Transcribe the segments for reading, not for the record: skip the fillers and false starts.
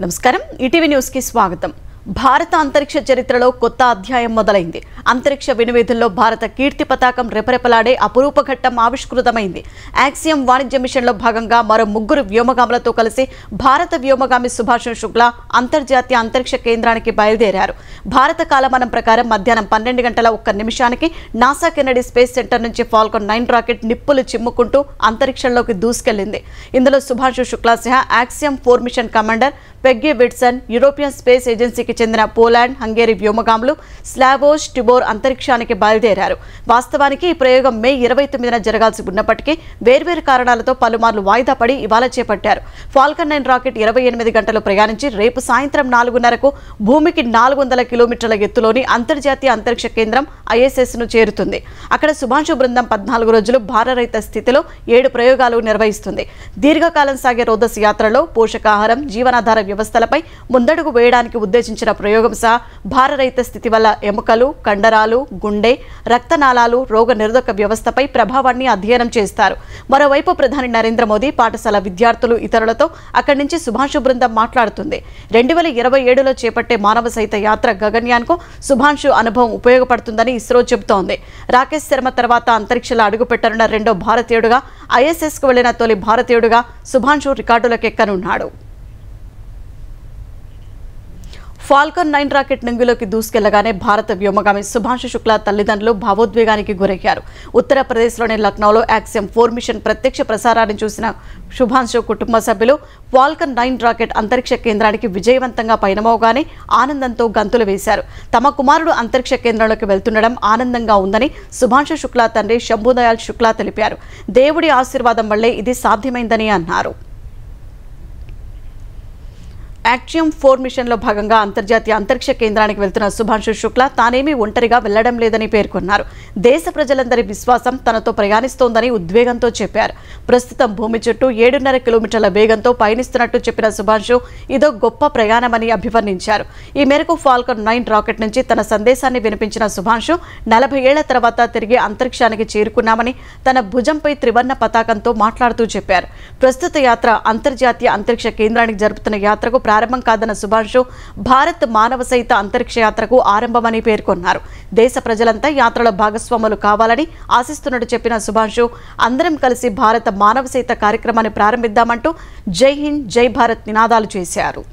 నమస్కారం ETV news కి స్వాగతం। భారత అంతరిక్ష చరిత్రలో కొత్త అధ్యాయం మొదలైంది। అంతరిక్ష వినివేదుల్లో భారత కీర్తి పతాకం రెపరెపలాడే అపురూప ఘట్టం ఆవిష్కృతమైంది। యాక్సియం వాణిజ్య మిషన్లో భాగంగా మరో ముగ్గురు వ్యోమగాములతో కలిసి భారత వ్యోమగామి సుభాష్ శుక్లా అంతర్జాతీయ అంతరిక్ష కేంద్రానికి బయలుదేరారు। భారత కాలమానం ప్రకారం మధ్యాహ్నం 12:01 నాసా కెనడీ స్పేస్ సెంటర్ నుంచి ఫాల్కన్ 9 రాకెట్ నిప్పులు చిమ్ముకుంటూ అంతరిక్షంలోకి దూసుకెళ్లింది। ఇందులో సుభాష్ శుక్లా సహా axiom 4 machine commander Peggy Whitson, European space ఏజెన్సీకి చెందిన పోలాండ్, హంగేరీ వ్యోమగాములు స్లావోస్ టిబోర్ అంతరిక్షానికి బయలుదేరారు। వాస్తవానికి ఈ ప్రయోగం మే 29న జరగాల్సి ఉన్నప్పటికీ వేర్వేరు కారణాలతో పలుమార్లు వాయిదా పడి ఇవాళ చేపట్టారు। ఫాల్కన్ 9 రాకెట్ 28 గంటలు ప్రయాణించి రేపు సాయంత్రం 4:30కు భూమికి 400 కిలోమీటర్ల ఎత్తులోని అంతర్జాతీయ అంతరిక్ష కేంద్రం ISS-ను చేరుతుంది। అక్కడ సుభాష్ బృందం 14 రోజులు భారరహిత స్థితిలో 7 ప్రయోగాలు నిర్వహిస్తుంది। దీర్ఘకాలం సాగే రోదస్ యాత్రలో పోషకాహారం, జీవనాధార వ్యవస్థలపై ముందడుగు వేయడానికి ఉద్దేశించిన ప్రయోగం సహా భారరహిత స్థితి వల్ల ఎముకలు, కండరాలు, గుండె, రక్తనాళాలు, రోగ నిరోధక వ్యవస్థపై ప్రభావాన్ని అధ్యయనం చేస్తారు। మరోవైపు ప్రధాని నరేంద్ర మోదీ పాఠశాల విద్యార్థులు, ఇతరులతో అక్కడి నుంచి సుభాష్ బృందం మాట్లాడుతుంది। 2027లో చేపట్టే మానవ సహిత యాత్ర గగన్యాన్కు సుభాష్ అనుభవం ఉపయోగపడుతుందని ఇస్రో చెబుతోంది। రాకేష్ శర్మ తర్వాత అంతరిక్షంలో అడుగుపెట్టనున్న రెండో భారతీయుడుగా, ISSకు వెళ్లిన తొలి భారతీయుడుగా సుభాష్ రికార్డులకెక్కనున్నాడు। ఫాల్కన్ 9 రాకెట్ నింగిలోకి దూసుకెళ్లగానే భారత వ్యోమగామి సుభాష్ శుక్లా తల్లిదండ్రులు భావోద్వేగానికి గురయ్యారు। ఉత్తరప్రదేశ్లోని లక్నోలో యాక్సియం 4 మిషన్ ప్రత్యక్ష ప్రసారాన్ని చూసిన సుభాష్ కుటుంబ సభ్యులు ఫాల్కన్ 9 రాకెట్ అంతరిక్ష కేంద్రానికి విజయవంతంగా పయనమవగానే ఆనందంతో గంతులు వేశారు। తమ కుమారుడు అంతరిక్ష కేంద్రంలోకి వెళ్తుండడం ఆనందంగా ఉందని సుభాష్ శుక్లా తండ్రి శంభుదయాల్ శుక్లా తెలిపారు। దేవుడి ఆశీర్వాదం వల్లే ఇది సాధ్యమైందని అన్నారు। యాక్సియం 4 మిషన్లో భాగంగా అంతర్జాతీయ అంతరిక్ష కేంద్రానికి వెళ్తున్న సుభాష్ శుక్లా తానేమీ ఒంటరిగా వెళ్లడం లేదని పేర్కొన్నారు। దేశ ప్రజలందరి విశ్వాసం తనతో ప్రయాణిస్తోందని ఉద్వేగంతో చెప్పారు। ప్రస్తుతం భూమి చుట్టూ 7.5 కిలోమీటర్ల వేగంతో పయనిస్తున్నట్టు చెప్పిన సుభాష్ ఇదో గొప్ప ప్రయాణమని అభివర్ణించారు। ఈ మేరకు ఫాల్కన్ 9 రాకెట్ నుంచి తన సందేశాన్ని వినిపించిన సుభాష్ 40 ఏళ్ల తర్వాత తిరిగి అంతరిక్షానికి చేరుకున్నామని తన భుజంపై త్రివర్ణ పతాకంతో మాట్లాడుతూ చెప్పారు। ప్రస్తుత యాత్ర అంతర్జాతీయ అంతరిక్ష కేంద్రానికి జరుపుతున్న యాత్రకు ప్రారంభం కాదన్న సుభాష్ భారత్ మానవ సహిత అంతరిక్ష యాత్రకు ఆరంభమని పేర్కొన్నారు। దేశ ప్రజలంతా యాత్రలో భాగస్వాములు కావాలని ఆశిస్తున్నట్టు చెప్పిన సుభాష్ అందరం కలిసి భారత మానవ సహిత కార్యక్రమాన్ని ప్రారంభిద్దామంటూ జై హింద్, జై భారత్ నినాదాలు చేశారు।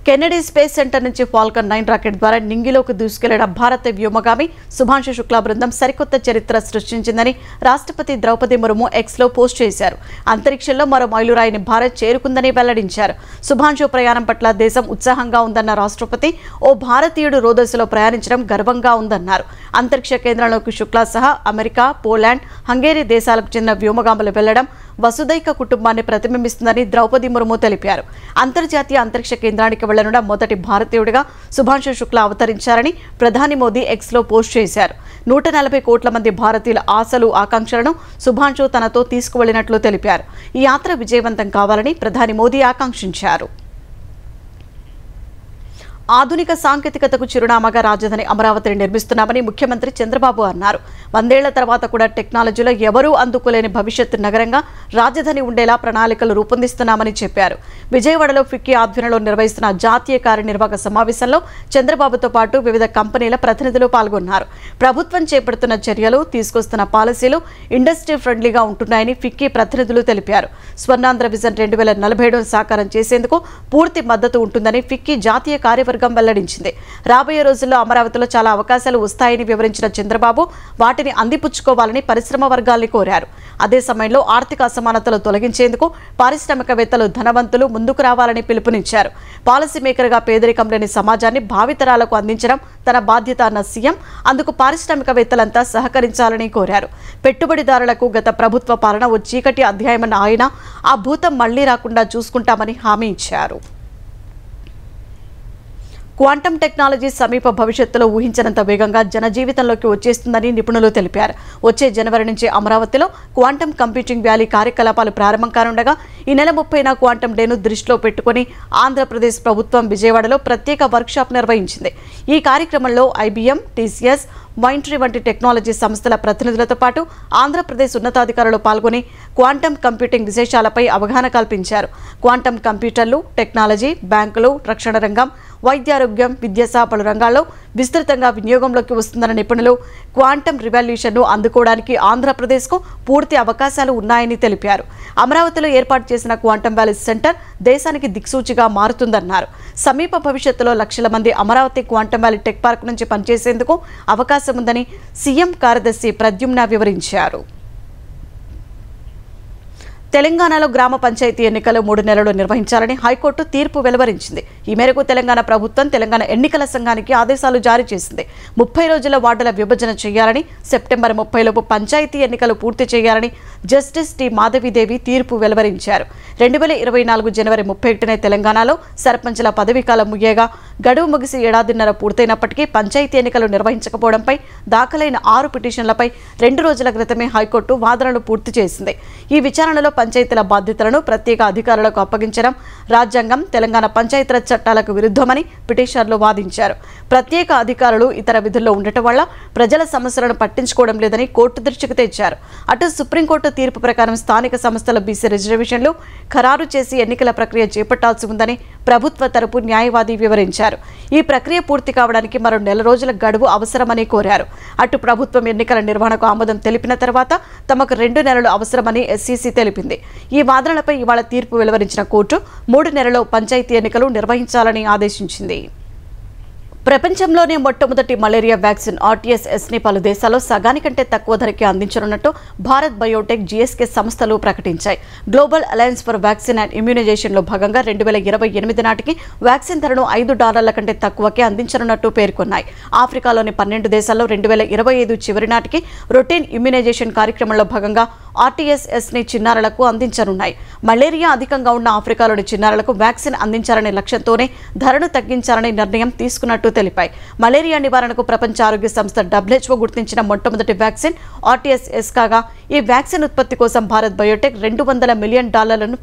కెనడీ స్పేస్ సెంటర్ నుంచి ఫాల్కన్ 9 రాకెట్ ద్వారా నింగిలోకి దూసుకెళ్లిన భారత వ్యోమగామి సుభాష్ శుక్లా బృందం సరికొత్త చరిత్ర సృష్టించిందని రాష్ట్రపతి ద్రౌపది ముర్ము ఎక్స్లో పోస్ట్ చేశారు। అంతరిక్షంలో మరో మైలురాయిని భారత్ చేరుకుందని వెల్లడించారు। సుభాష్ ప్రయాణం పట్ల దేశం ఉత్సాహంగా ఉందన్న రాష్ట్రపతి ఓ భారతీయుడు రోదస్సులో ప్రయాణించడం గర్వంగా ఉందన్నారు। అంతరిక్ష కేంద్రంలోకి శుక్లా సహా అమెరికా, పోలాండ్, హంగేరీ దేశాలకు చెందిన వ్యోమగాములు వెళ్లడం వసుదైక కుటుంబాన్ని ప్రతిబింబిస్తుందని ద్రౌపది ముర్ము తెలిపారు। అంతర్జాతీయ అంతరిక్ష కేంద్రానికి వెళ్లనున్న మొదటి భారతీయుడిగా సుభాష్ శుక్లా అవతరించారని ప్రధాని మోదీ ఎక్స్లో పోస్ట్ చేశారు। 140 కోట్ల మంది భారతీయుల ఆశలు, ఆకాంక్షలను సుభాష్ తనతో తీసుకువెళ్లినట్లు తెలిపారు। ఈ యాత్ర విజయవంతం కావాలని ప్రధాని మోదీ ఆకాంక్షించారు। ఆధునిక సాంకేతికతకు చిరునామాగా రాజధాని అమరావతిని నిర్మిస్తున్నామని ముఖ్యమంత్రి చంద్రబాబు అన్నారు। 100 ఏళ్ల తర్వాత కూడా టెక్నాలజీలో ఎవరూ అందుకోలేని భవిష్యత్తు నగరంగా రాజధాని ఉండేలా ప్రణాళికలు రూపొందిస్తున్నామని చెప్పారు। విజయవాడలో ఫిక్కీ ఆధ్వర్యంలో నిర్వహిస్తున్న జాతీయ కార్యనిర్వాహక సమావేశంలో చంద్రబాబుతో పాటు వివిధ కంపెనీల ప్రతినిధులు పాల్గొన్నారు। ప్రభుత్వం చేపడుతున్న చర్యలు, తీసుకొస్తున్న పాలసీలు ఇండస్ట్రీ ఫ్రెండ్లీగా ఉంటున్నాయని ఫిక్కీ ప్రతినిధులు తెలిపారు। స్వర్ణాంధ్ర విజన్ 2047ను సాకారం చేసేందుకు పూర్తి మద్దతు ఉంటుందని ఫిక్కీ జాతీయ కార్యవర్గం వెల్లడించింది। రాబోయే రోజుల్లో అమరావతిలో చాలా అవకాశాలు వస్తాయని వివరించిన చంద్రబాబు వాటిని అందిపుచ్చుకోవాలని పరిశ్రమ వర్గాల్ని కోరారు। అదే సమయంలో ఆర్థిక అసమానతలు తొలగించేందుకు పారిశ్రామికవేత్తలు, ధనవంతులు ముందుకు రావాలని పిలుపునిచ్చారు। పాలసీ మేకర్గా పేదరికం లేని సమాజాన్ని భావితరాలకు అందించడం తన బాధ్యత అన్న సీఎం అందుకు పారిశ్రామికవేత్తలంతా సహకరించాలని కోరారు। పెట్టుబడిదారులకు గత ప్రభుత్వ పాలన ఓ చీకటి అధ్యాయమన్న ఆయన ఆ భూతం మళ్లీ రాకుండా చూసుకుంటామని హామీ ఇచ్చారు। క్వాంటం టెక్నాలజీ సమీప భవిష్యత్తులో ఊహించనంత వేగంగా జనజీవితంలోకి వచ్చేస్తుందని నిపుణులు తెలిపారు। వచ్చే జనవరి నుంచి అమరావతిలో క్వాంటం కంప్యూటింగ్ వ్యాలీ కార్యకలాపాలు ప్రారంభం కానుండగా ఈ నెల 30న క్వాంటం డేను దృష్టిలో పెట్టుకుని ఆంధ్రప్రదేశ్ ప్రభుత్వం విజయవాడలో ప్రత్యేక వర్క్షాప్ నిర్వహించింది। ఈ కార్యక్రమంలో IBM, TCS, మైంట్రీ వంటి టెక్నాలజీ సంస్థల ప్రతినిధులతో పాటు ఆంధ్రప్రదేశ్ ఉన్నతాధికారులు పాల్గొని క్వాంటమ్ కంప్యూటింగ్ విశేషాలపై అవగాహన కల్పించారు. క్వాంటమ్ కంప్యూటర్లు, టెక్నాలజీ, బ్యాంకులు, రక్షణ రంగం, వైద్యారోగ్యం, విద్యా పలు రంగాల్లో విస్తృతంగా వినియోగంలోకి వస్తున్న నిపుణులు క్వాంటమ్ రివల్యూషన్ను అందుకోవడానికి ఆంధ్రప్రదేశ్కు పూర్తి అవకాశాలు ఉన్నాయని తెలిపారు. అమరావతిలో ఏర్పాటు చేసిన క్వాంటమ్ వ్యాలీ సెంటర్ దేశానికి దిక్సూచిగా మారుతుందన్నారు. సమీప భవిష్యత్తులో లక్షల మంది Amaravati quantum valley tech park నుంచి పనిచేసేందుకు అవకాశం ఉందని సీఎం కార్యదర్శి ప్రద్యుమ్న వివరించారు. తెలంగాణలో గ్రామ పంచాయతీ ఎన్నికలు 3 నెలలు నిర్వహించాలని హైకోర్టు తీర్పు వెలువరించింది. ఈ మేరకు తెలంగాణ ప్రభుత్వం తెలంగాణ ఎన్నికల సంఘానికి ఆదేశాలు జారీ చేసింది. 30 రోజుల వార్డుల విభజన చేయాలని, సెప్టెంబర్ 30 లోపు పంచాయతీ ఎన్నికలు పూర్తి చేయాలని జస్టిస్ టి మాధవీదేవి తీర్పు వెలువరించారు. 2024 జనవరి 31నే తెలంగాణలో సర్పంచ్ల పదవీకాలం ముగియగా గడువు ముగిసి ఏడాదిన్నర పూర్తయినప్పటికీ పంచాయతీ ఎన్నికలు నిర్వహించకపోవడంపై దాఖలైన 6 పిటిషన్లపై 2 రోజుల క్రితమే హైకోర్టు వాదనలు పూర్తి చేసింది. ఈ విచారణలో పంచాయతీల బాధ్యతలను ప్రత్యేక అధికారులకు అప్పగించడం రాజ్యాంగం, తెలంగాణ పంచాయతీరాజ్ చట్టాలకు విరుద్ధమని పిటిషనర్లు వాదించారు. ప్రత్యేక అధికారులు ఇతర విధుల్లో ఉండటం వల్ల ప్రజల సమస్యలను పట్టించుకోవడం లేదని కోర్టు దృష్టికి తెచ్చారు. అటు సుప్రీంకోర్టు తీర్పు ప్రకారం స్థానిక సంస్థల బీసీ రిజర్వేషన్లు ఖరారు చేసి ఎన్నికల ప్రక్రియ చేపట్టాల్సి ఉందని ప్రభుత్వ తరపు న్యాయవాది వివరించారు. ఈ ప్రక్రియ పూర్తి కావడానికి మరో 1 నెల రోజుల గడువు అవసరమని కోరారు. అటు ప్రభుత్వం ఎన్నికల నిర్వహణకు ఆమోదం తెలిపిన తర్వాత తమకు 2 నెలలు అవసరమని ఎస్సీసీ తెలిపింది. ఈ వాదనలపై ఇవాళ తీర్పు వెలువరించిన కోర్టు 3 నెలల్లో పంచాయతీ ఎన్నికలు నిర్వహించాలని ఆదేశించింది. ప్రపంచంలోనే మొట్టమొదటి మలేరియా వ్యాక్సిన్ ఆర్టీఎస్-ని పలు దేశాల్లో సగానికంటే తక్కువ ధరకే అందించనున్నట్టు భారత్ బయోటెక్, జీఎస్కే సంస్థలు ప్రకటించాయి. Global alliance for vaccine and ఇమ్యునైజేషన్లో భాగంగా 2028 నాటికి వ్యాక్సిన్ ధరను $5 కంటే తక్కువకే అందించనున్నట్టు పేర్కొన్నాయి. ఆఫ్రికాలోని 12 దేశాల్లో 2025 చివరి నాటికి రొటీన్ ఇమ్యునైజేషన్ కార్యక్రమంలో భాగంగా ఆర్టీఎస్-ని చిన్నారులకు అందించనున్నాయి. మలేరియా అధికంగా ఉన్న ఆఫ్రికాలోని చిన్నారులకు వ్యాక్సిన్ అందించాలనే లక్ష్యంతోనే ధరను తగ్గించాలనే నిర్ణయం తీసుకున్నట్టు తెలిపాయి. మలేరియా నివారణకు ప్రపంచ ఆరోగ్య సంస్థ WHO గుర్తించిన మొట్టమొదటి వ్యాక్సిన్ ఆర్టీఎస్ కాగా ఈ వ్యాక్సిన్ ఉత్పత్తి కోసం భారత్ బయోటెక్ $200 మిలియన్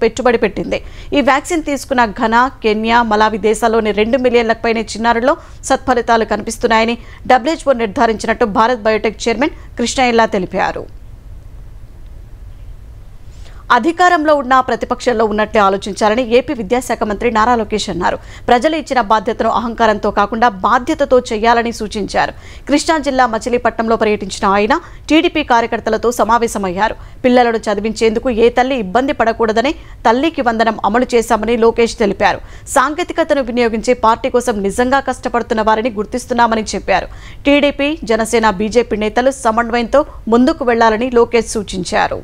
పెట్టుబడి పెట్టింది. ఈ వ్యాక్సిన్ తీసుకున్న ఘనా, కెన్యా, మలావి దేశాల్లోని 2 మిలియన్లకు పైన చిన్నారుల్లో సత్ఫలితాలు కనిపిస్తున్నాయని WHO నిర్ధారించినట్టు భారత్ బయోటెక్ చైర్మన్ కృష్ణయ్య తెలిపారు. అధికారంలో ఉన్న ప్రతిపక్షంలో ఉన్నట్లే ఆలోచించాలని ఏపీ విద్యాశాఖ మంత్రి నారా లోకేష్ అన్నారు. ప్రజలు ఇచ్చిన బాధ్యతను అహంకారంతో కాకుండా బాధ్యతతో చేయాలని సూచించారు. కృష్ణా జిల్లా మచిలీపట్నంలో పర్యటించిన ఆయన టీడీపీ కార్యకర్తలతో సమావేశమయ్యారు. పిల్లలను చదివించేందుకు ఏ తల్లి ఇబ్బంది పడకూడదని తల్లికి వందనం అమలు చేశామని లోకేష్ తెలిపారు. సాంకేతికతను వినియోగించి పార్టీ కోసం నిజంగా కష్టపడుతున్న వారిని గుర్తిస్తున్నామని చెప్పారు. టీడీపీ, జనసేన, బీజేపీ నేతలు సమన్వయంతో ముందుకు వెళ్లాలని లోకేష్ సూచించారు.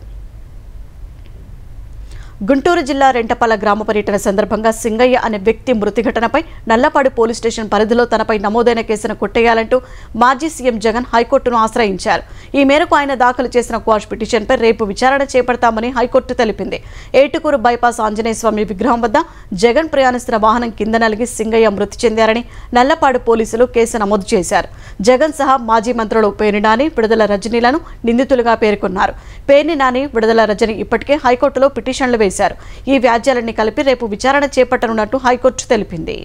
గుంటూరు జిల్లా రెంటపాల గ్రామ పర్యటన సందర్భంగా సింగయ్య అనే వ్యక్తి మృతి ఘటనపై నల్లపాడు పోలీస్ స్టేషన్ పరిధిలో తనపై నమోదైన కేసును కొట్టేయాలంటూ మాజీ సీఎం జగన్ హైకోర్టును ఆశ్రయించారు. ఈ మేరకు ఆయన దాఖలు చేసిన క్వాష్ పిటిషన్పై రేపు విచారణ చేపడతామని హైకోర్టు తెలిపింది. ఏటుకూరు బైపాస్ ఆంజనేయ స్వామి విగ్రహం వద్ద జగన్ ప్రయాణిస్తున్న వాహనం కింద నలిగి సింగయ్య మృతి చెందారని నల్లపాడు పోలీసులు కేసు నమోదు చేశారు. జగన్ సహా మాజీ మంత్రులు పేర్ని నాని, విడుదల రజనీలను నిందితులుగా పేర్కొన్నారు. పేర్ని నాని, విడుదల రజని ఇప్పటికే హైకోర్టులో పిటిషన్లు వేశారు. ఈ వ్యాజ్యాలన్నీ కలిపి రేపు విచారణ చేపట్టనున్నట్టు హైకోర్టు తెలిపింది.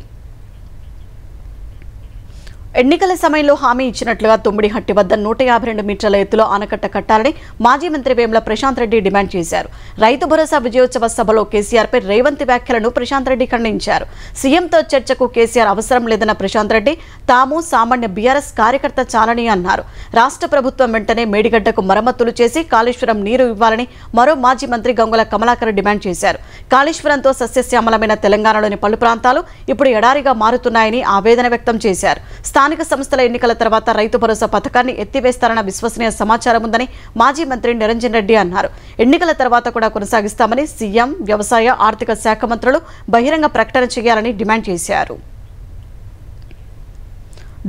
ఎన్నికల సమయంలో హామీ ఇచ్చినట్లుగా తుమ్మిడిహట్టి వద్ద 152 మీటర్ల ఎత్తులో ఆనకట్ట కట్టాలని మాజీ మంత్రి వేముల ప్రశాంత్ రెడ్డి డిమాండ్ చేశారు. రైతు భరోసా విజయోత్సవ సభలో కేసీఆర్పై రేవంత్ వ్యాఖ్యలను ప్రశాంత్ రెడ్డి ఖండించారు. సీఎంతో చర్చకు కేసీఆర్ అవసరం లేదన్న ప్రశాంత్ రెడ్డి తాము సామాన్య బీఆర్ఎస్ కార్యకర్త చాలని అన్నారు. రాష్ట్ర ప్రభుత్వం వెంటనే మేడిగడ్డకు మరమ్మతులు చేసి కాళేశ్వరం నీరు ఇవ్వాలని మరో మాజీ మంత్రి గంగుల కమలాకర్ డిమాండ్ చేశారు. కాళేశ్వరంతో సస్యశ్యామలమైన తెలంగాణలోని పలు ప్రాంతాలు ఇప్పుడు ఎడారిగా మారుతున్నాయని ఆవేదన వ్యక్తం చేశారు. స్థానిక సంస్థల ఎన్నికల తర్వాత రైతు భరోసా పథకాన్ని ఎత్తివేస్తారన్న విశ్వసనీయ సమాచారం ఉందని మాజీ మంత్రి నిరంజన్ రెడ్డి అన్నారు. ఎన్నికల తర్వాత కూడా కొనసాగిస్తామని సీఎం, వ్యవసాయ, ఆర్థిక శాఖ మంత్రులు బహిరంగ ప్రకటన చేయాలని డిమాండ్ చేశారు.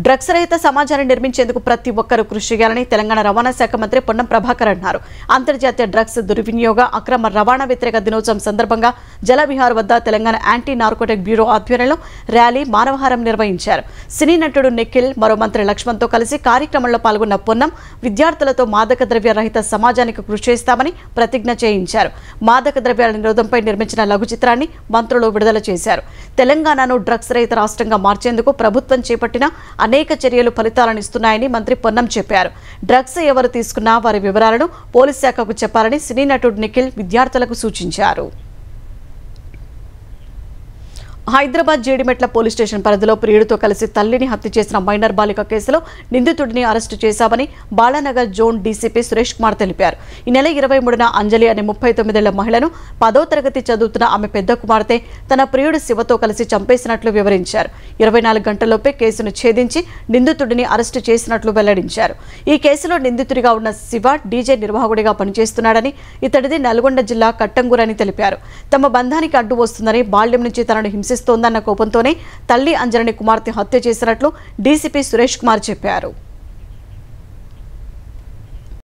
డ్రగ్స్ రహిత సమాజాన్ని నిర్మించేందుకు ప్రతి ఒక్కరూ కృషి చేయాలని తెలంగాణ రవాణా శాఖ మంత్రి పొన్నం ప్రభాకర్ అన్నారు. అంతర్జాతీయ డ్రగ్స్ దుర్వినియోగ, అక్రమ రవాణా వ్యతిరేక దినోత్సవం సందర్భంగా జలవిహార్ వద్ద తెలంగాణ యాంటీ నార్కోటిక్ బ్యూరో ఆధ్వర్యంలో ర్యాలీ, మానవహారం నిర్వహించారు. సినీ నటుడు నిఖిల్, మరో మంత్రి లక్ష్మణ్తో కలిసి కార్యక్రమంలో పాల్గొన్న పొన్నం విద్యార్థులతో మాదక ద్రవ్య రహిత సమాజానికి కృషి చేస్తామని ప్రతిజ్ఞ చేయించారు. మాదక ద్రవ్యాల నిరోధంపై నిర్మించిన లఘు చిత్రాన్ని మంత్రులు విడుదల చేశారు. తెలంగాణను డ్రగ్స్ రహిత రాష్ట్రంగా మార్చేందుకు ప్రభుత్వం చేపట్టిన అనేక చర్యలు ఫలితాలను ఇస్తున్నాయని మంత్రి పొన్నం చెప్పారు. డ్రగ్స్ ఎవరు తీసుకున్నా వారి వివరాలను పోలీస్ శాఖకు చెప్పాలని సినీ నటుడు నిఖిల్ విద్యార్థులకు సూచించారు. హైదరాబాద్ జేడిమెట్ల పోలీస్ స్టేషన్ పరిధిలో ప్రియుడితో కలిసి తల్లిని హత్య చేసిన మైనర్ బాలిక కేసులో నిందితుడిని అరెస్టు చేశామని బాలానగర్ జోన్ డీసీపీ సురేష్ కుమార్ తెలిపారు. ఈ నెల 23న అంజలి అనే 39 ఏళ్ల మహిళను 10వ తరగతి చదువుతున్న ఆమె పెద్ద కుమార్తె తన ప్రియుడు శివతో కలిసి చంపేసినట్లు వివరించారు. 24 గంటల్లోపే కేసును ఛేదించి నిందితుడిని అరెస్టు చేసినట్లు వెల్లడించారు. ఈ కేసులో నిందితుడిగా ఉన్న శివ డీజే నిర్వాహకుడిగా పనిచేస్తున్నాడని, ఇతడిది నల్గొండ జిల్లా కట్టంగూరని తెలిపారు. తమ బంధానికి అడ్డు వస్తుందని, బాల్యం నుంచి తనను హింసిస్తోందన్న కోపంతోనే తల్లి అంజలిని కుమార్తె హత్య చేసినట్లు డీసీపీ సురేష్ కుమార్ చెప్పారు.